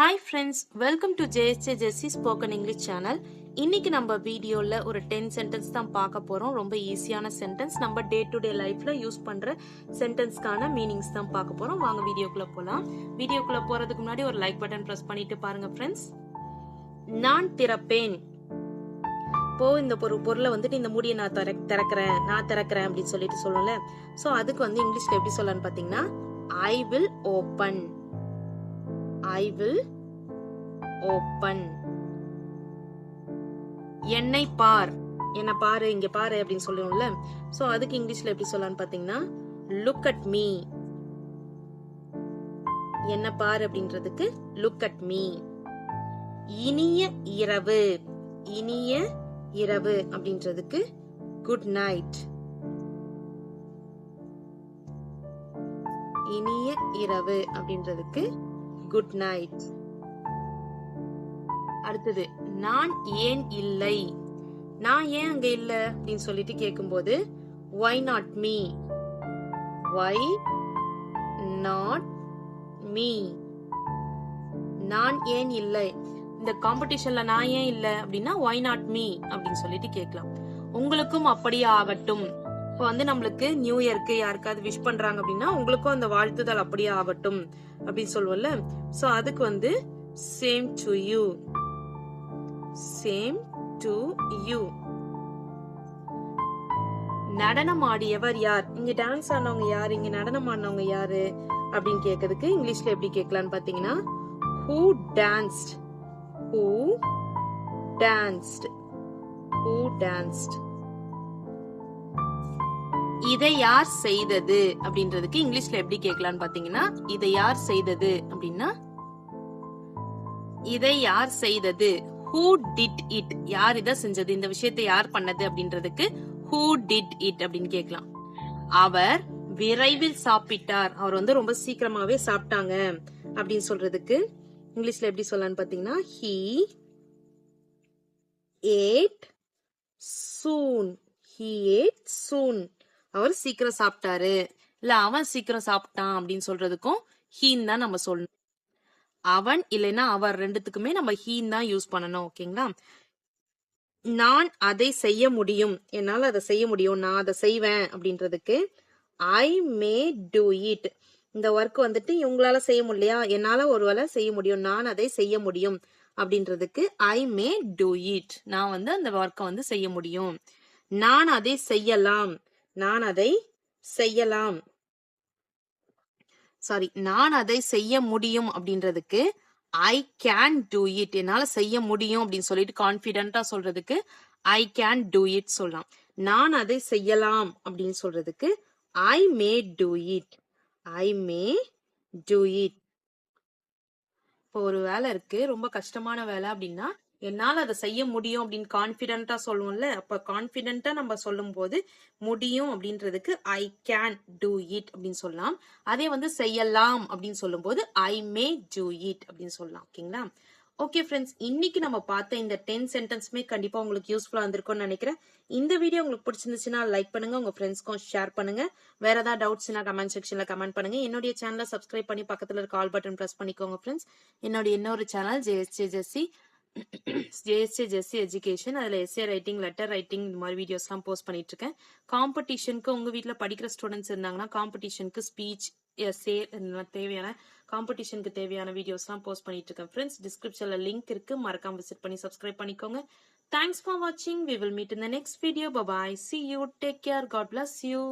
Hi friends, welcome to JSJ Jessie Spoken English channel. இன்னைக்கு நம்ம வீடியோல ஒரு 10 சென்டென்ஸ் தான் பார்க்க போறோம். ரொம்ப ஈஸியான சென்டென்ஸ். நம்ம டே டு டே லைஃப்ல யூஸ் பண்ற சென்டென்ஸ்க்கான மீனிங்ஸ் தான் பார்க்க போறோம். வாங்க வீடியோக்குள்ள போலாம். வீடியோக்குள்ள போறதுக்கு முன்னாடி ஒரு லைக் பட்டன் பிரஸ் பண்ணிட்டு பாருங்க ஃப்ரெண்ட்ஸ். நான் திறப்பேன். இப்போ இந்த பொருளை வந்துட்டு இந்த மூடியை நான் திறக்கிறேன் அப்படின்னு சொல்லிட்டு சொல்லும்ல. சோ அதுக்கு வந்து இங்கிலீஷ்ல எப்படி சொல்லலாம்னு பாத்தீங்கன்னா I will open. I will open. என்னை பார், என்ன பாரு, இங்க பாரு அப்படின்னு சொல்லுவோம்ல. சோ அதுக்கு இங்கிலீஷ்ல எப்படி சொல்லலாம்னு பாத்தீங்கன்னா look at me. என்ன பாரு அப்படின்றதுக்கு look at me. இனிய இரவு, இனிய இரவு அப்படின்றதுக்கு good night. இனிய இரவு அப்படின்றதுக்கு குட் நைட். அடுத்தது நான் ஏன் இல்லை, நான் ஏன் அங்க இல்ல அப்படின்னு சொல்லிட்டு கேக்கும்போது why not me, why not me. நான் ஏன் இல்லை, இந்த காம்படிஷன்ல நான் ஏன் இல்ல அப்படின்னா why not me அப்படின்னு சொல்லிட்டு கேட்கலாம். உங்களுக்கும் அப்படியே ஆகட்டும். இப்போ வந்து நம்மளுக்கு நியூ இயர்க்கு யாருக்காவது விஷ் பண்றாங்க அப்படின்னா உங்களுக்கும் அந்த வாழ்த்துதல் அப்படியே ஆகட்டும் அப்படின்னு சொல்லுவோம்ல. சோ அதுக்கு வந்து same to you, same to you. நடனம் ஆடியவர் யார், இங்க டான்ஸ் ஆனவங்க யாரு, இங்க நடனம் ஆடினவங்க யாரு அப்படின்னு கேக்குறதுக்கு இங்கிலீஷ்ல எப்படி கேட்கலான்னு பாத்தீங்கன்னா who danced, who danced, who danced. இதை யார் செய்தது அப்படின்றதுக்கு இங்கிலீஷ்ல எப்படி கேட்கலான்னு பாத்தீங்கன்னா இதை யார் செய்தது அப்படின்னா இதை யார் செய்தது who did it, யார் இதை செஞ்சது, இந்த விஷயத்தை யார் பண்ணது அப்படின்றதுக்கு who did it அப்படின்னு கேட்கலாம். அவர் விரைவில் சாப்பிட்டார், அவர் வந்து ரொம்ப சீக்கிரமாவே சாப்பிட்டாங்க அப்படின்னு சொல்றதுக்கு இங்கிலீஷ்ல எப்படி சொல்லலாம்னு பாத்தீங்கன்னா he ate soon, he ate soon. அவர் சீக்கிரம் சாப்பிட்டாரு, இல்ல அவன் சீக்கிரம் சாப்பிட்டான் அப்படின்னு சொல்றதுக்கும் ஹீன் தான் நம்ம சொல்லணும். அவன் இல்லைன்னா அவர் ரெண்டுத்துக்குமே நம்ம ஹீன் தான் யூஸ் பண்ணணும். ஓகேங்களா. நான் அதை செய்ய முடியும், என்னால அதை செய்ய முடியும், நான் அதை செய்வேன் அப்படின்றதுக்கு I may do it. இந்த ஒர்க் வந்துட்டு இவங்களால செய்ய முடியலையா, என்னால ஒருவேளை செய்ய முடியும், நான் அதை செய்ய முடியும் அப்படின்றதுக்கு I may do it. நான் வந்து அந்த ஒர்க்கை வந்து செய்ய முடியும். நான் அதை செய்யலாம், நான் அதை செய்யலாம், சாரி நான் அதை செய்ய முடியும் அப்படின்றதுக்கு I can do it. என்னால செய்ய முடியும் அப்படின்னு சொல்லிட்டு கான்பிடென்ட்டா சொல்றதுக்கு I can do it சொல்லலாம். நான் அதை செய்யலாம் அப்படின்னு சொல்றதுக்கு I may do it, I may do it. இப்போ ஒரு வேலை இருக்கு, ரொம்ப கஷ்டமான வேலை அப்படின்னா என்னால அதை செய்ய முடியும் அப்படின்னு கான்பிடென்ட்டா சொல்லுவோம்ல. அப்ப கான்பிடென்ட்டா நம்ம சொல்லும் போது முடியும் அப்படின்றதுக்கு I can do it அப்படின்னு சொல்லலாம். அதே வந்து செய்யலாம் அப்படின்னு சொல்லும் போது I may do it அப்படின்னு சொல்லலாம். ஓகேங்களா. ஓகே ஃப்ரெண்ட்ஸ், இன்னைக்கு நம்ம பார்த்த இந்த 10 சென்டென்ஸுமே கண்டிப்பா உங்களுக்கு யூஸ்ஃபுல்லா இருந்திருக்கும்னு நினைக்கிறேன். இந்த வீடியோ உங்களுக்கு பிடிச்சிருந்துச்சுன்னா லைக் பண்ணுங்க, உங்க ஃப்ரெண்ட்ஸ்க்கும் ஷேர் பண்ணுங்க. வேற ஏதாவது டவுட்ஸ்னா கமெண்ட் செக்ஷன்ல கமெண்ட் பண்ணுங்க. என்னுடைய சேனலை சப்ஸ்கிரைப் பண்ணி பக்கத்துல இருக்க ஆல் பட்டன் பிரஸ் பண்ணிக்கோங்க ஃப்ரெண்ட்ஸ். என்னுடைய இன்னொரு சேனல் JSJ Jessie எஜுகேஷன், அதுல எஸ்ஏ ரைட்டிங், லெட்டர் ரைட்டிங், இந்த மாதிரி வீடியோஸ் எல்லாம் போஸ்ட் பண்ணிட்டு இருக்கேன். காம்படிஷனுக்கு உங்க வீட்டுல படிக்கிற ஸ்டூடெண்ட்ஸ் இருந்தாங்கன்னா காம்படிஷனுக்கு ஸ்பீச், எஸ்ஏ தேவையான காம்படிஷனுக்கு தேவையான வீடியோஸ் எல்லாம் போஸ்ட் பண்ணிட்டு இருக்கேன் ஃப்ரெண்ட்ஸ். டிஸ்கிரிப்ஷன்ல லிங்க் இருக்கு, மறக்காம விசிட் பண்ணி சப்ஸ்கிரைப் பண்ணிக்கோங்க. தேங்க்ஸ் ஃபார் வாட்சிங். We will meet in the next video. Bye bye. See you. Take care. God bless you.